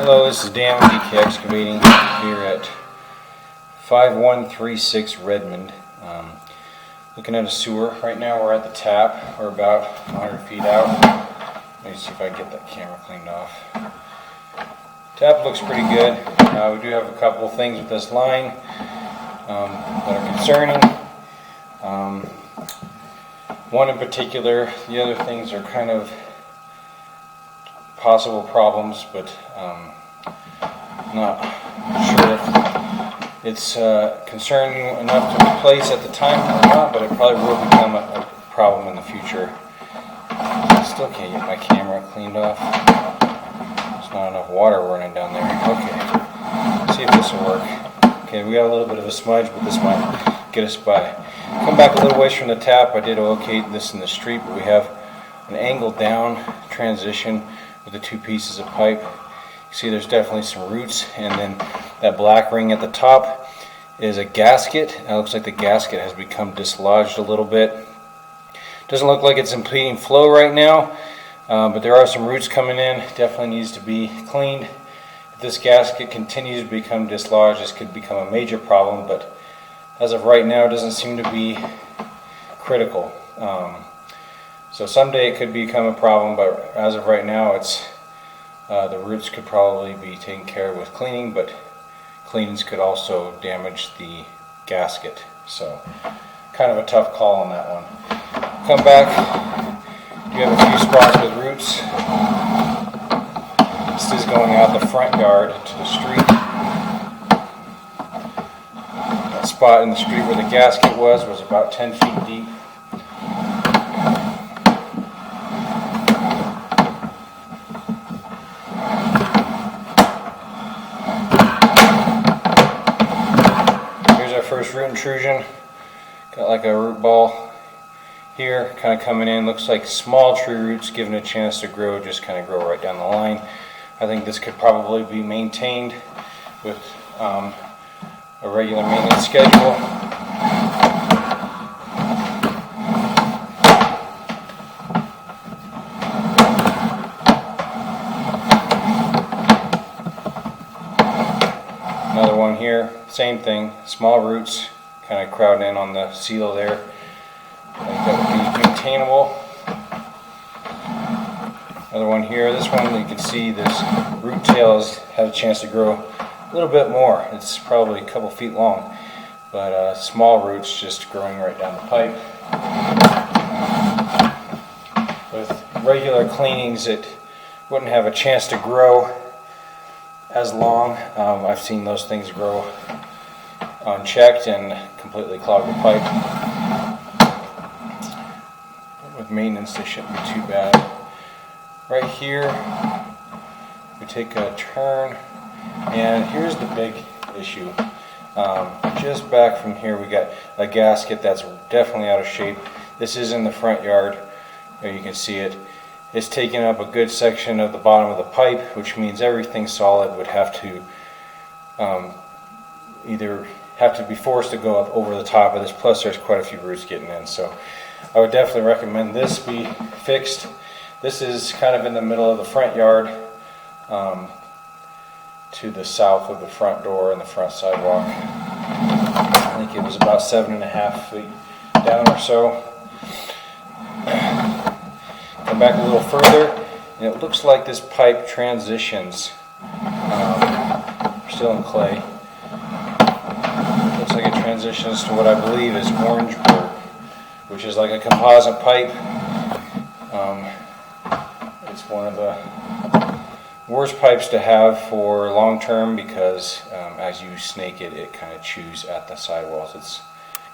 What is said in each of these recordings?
Hello, this is Dan with DK Excavating here at 5136 Redmond. Looking at a sewer. Right now we're at the tap. We're about 100 feet out. Let me see if I can get that camera cleaned off. Tap looks pretty good. We do have a couple of things with this line that are concerning. One in particular. The other things are kind of possible problems, but not sure if it's concerning enough to replace at the time or not, but it probably will become a problem in the future. Still can't get my camera cleaned off. There's not enough water running down there. Okay, let's see if this will work. Okay, we got a little bit of a smudge, but this might get us by. Come back a little ways from the tap. I did locate this in the street, but we have an angle down transition with the two pieces of pipe. You see there's definitely some roots, and then that black ring at the top is a gasket. It looks like the gasket has become dislodged a little bit. Doesn't look like it's impeding flow right now, but there are some roots coming in. Definitely needs to be cleaned. If this gasket continues to become dislodged, this could become a major problem, but as of right now it doesn't seem to be critical. So someday it could become a problem, but as of right now, it's the roots could probably be taken care of with cleaning, but cleanings could also damage the gasket. So kind of a tough call on that one. Come back. You have a few spots with roots. This is going out the front yard to the street. That spot in the street where the gasket was about 10 feet deep. First root intrusion. Got like a root ball here kind of coming in. Looks like small tree roots given a chance to grow, just kind of grow right down the line. I think this could probably be maintained with a regular maintenance schedule. Another one here, same thing, small roots kind of crowding in on the seal there. I think that would be maintainable. Another one here, this one you can see this root tail has had a chance to grow a little bit more. It's probably a couple feet long, but small roots just growing right down the pipe. With regular cleanings it wouldn't have a chance to grow as long. I've seen those things grow unchecked and completely clog the pipe. With maintenance they shouldn't be too bad. Right here we take a turn, and here's the big issue. Just back from here we got a gasket that's definitely out of shape. This is in the front yard. There you can see it. It's taking up a good section of the bottom of the pipe, which means everything solid would have to either have to be forced to go up over the top of this, plus there's quite a few roots getting in. So I would definitely recommend this be fixed. This is kind of in the middle of the front yard, to the south of the front door and the front sidewalk. I think it was about 7.5 feet down or so. Come back a little further, and it looks like this pipe transitions. We're still in clay. Looks like it transitions to what I believe is Orangeburg, which is like a composite pipe. It's one of the worst pipes to have for long term because as you snake it, it kind of chews at the sidewalls. It's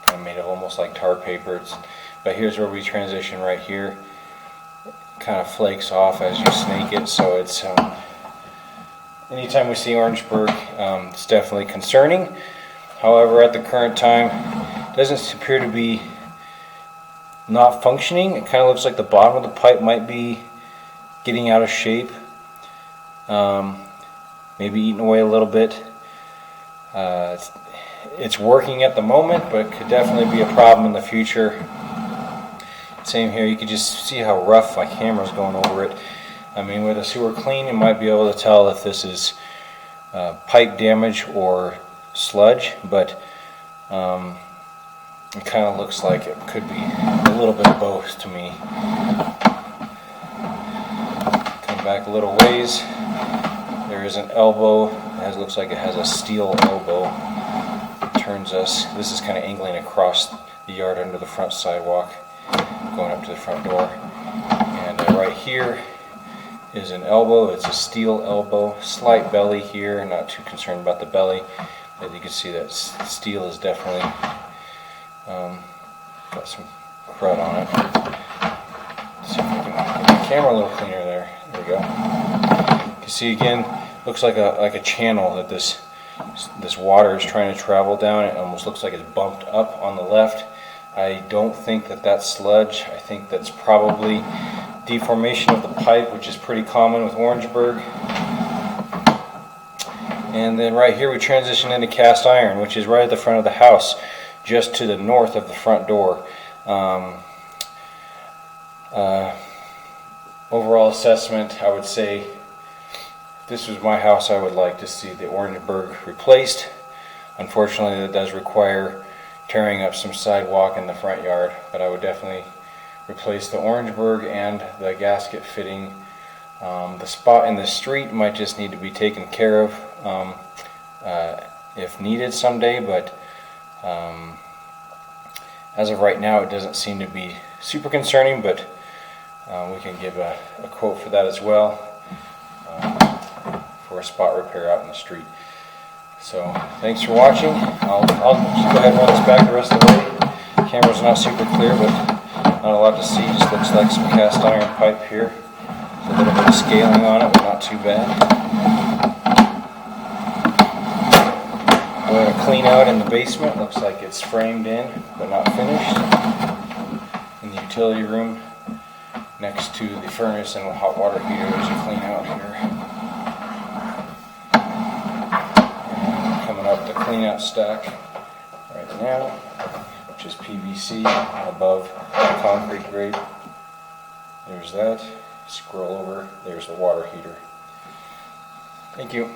kind of made of almost like tar paper. But here's where we transition right here. Kind of flakes off as you snake it, so it's anytime we see Orangeburg, it's definitely concerning. However, at the current time, it doesn't appear to be not functioning. It kind of looks like the bottom of the pipe might be getting out of shape, maybe eating away a little bit. It's working at the moment, but it could definitely be a problem in the future. Same here, you can just see how rough my camera's going over it. I mean, with a sewer clean, you might be able to tell if this is pipe damage or sludge, but it kind of looks like it could be a little bit of both to me. Come back a little ways. There is an elbow. It looks like it has a steel elbow. It turns us. This is kind of angling across the yard under the front sidewalk, going up to the front door. And right here is an elbow. It's a steel elbow. Slight belly here. Not too concerned about the belly, but you can see that steel is definitely got some crud on it. Let's see if I can get the camera a little cleaner there. There we go. You can see again, looks like a channel that this water is trying to travel down. It almost looks like it's bumped up on the left. I don't think that that's sludge. I think that's probably deformation of the pipe, which is pretty common with Orangeburg. And then right here we transition into cast iron, which is right at the front of the house, just to the north of the front door. Overall assessment, I would say, if this was my house, I would like to see the Orangeburg replaced. Unfortunately, that does require tearing up some sidewalk in the front yard, but I would definitely replace the Orangeburg and the gasket fitting. The spot in the street might just need to be taken care of if needed someday, but as of right now it doesn't seem to be super concerning, but we can give a quote for that as well, for a spot repair out in the street. So thanks for watching. I'll just go ahead and run this back the rest of the way. The camera's not super clear, but not a lot to see. Just looks like some cast iron pipe here. There's a little bit of scaling on it, but not too bad. We're going to clean out in the basement. Looks like it's framed in, but not finished. In the utility room, next to the furnace and hot water heater, there's a clean out here. And coming up the clean out stack right now, which is PVC above the concrete grade. There's that. Scroll over, there's the water heater. Thank you.